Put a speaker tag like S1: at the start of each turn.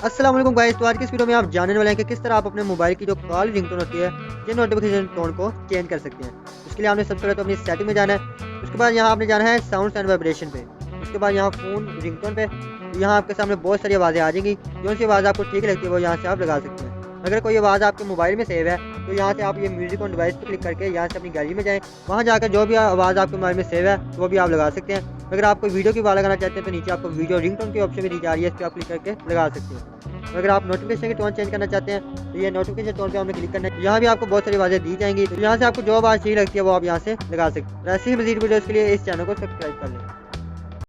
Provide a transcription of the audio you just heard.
S1: अस्सलाम वालेकुम गाइस। तो आज की इस वीडियो में आप जानने वाले हैं कि किस तरह आप अपने मोबाइल की जो कॉल रिंगटोन होती है ये नोटिफिकेशन टोन को चेंज कर सकते हैं। उसके लिए आपने सबसे पहले तो अपनी सेटिंग में जाना है। उसके बाद यहाँ आपने जाना है साउंड एंड वाइब्रेशन पे। उसके बाद यहाँ फ़ोन रिंगटोन पे यहाँ आपके सामने बहुत सारी आवाज़ें आ जाएंगी। जो सी आवाज़ आपको ठीक लगती है वो यहाँ से आप लगा सकते हैं। अगर कोई आवाज़ आपके मोबाइल में सेव है तो यहाँ से आप ये म्यूज़िक ऑन डिवाइस पर क्लिक करके यहाँ से अपनी गैलरी में जाएँ। वहाँ जाकर जो भी आवाज़ आपके मोबाइल में सेव है वो भी आप लगा सकते हैं। अगर आप कोई वीडियो की आवाज़ लगाना चाहते हैं तो नीचे आपको वीडियो रिंगटोन की ऑप्शन भी दी जा रही है, इस पर आप क्लिक करके लगा सकते हैं। अगर आप नोटिफिकेशन की टोन चेंज करना चाहते हैं तो ये नोटिफिकेशन टोन पे आपने क्लिक करना है। यहाँ भी आपको बहुत सारी आवाज़ें दी जाएंगी, तो यहाँ से आपको जो आवाज़ ठीक लगती है वो आप यहाँ से लगा सकते हैं। ऐसे ही मजीद वीडियोज़ के लिए इस चैनल को सब्सक्राइब कर लें।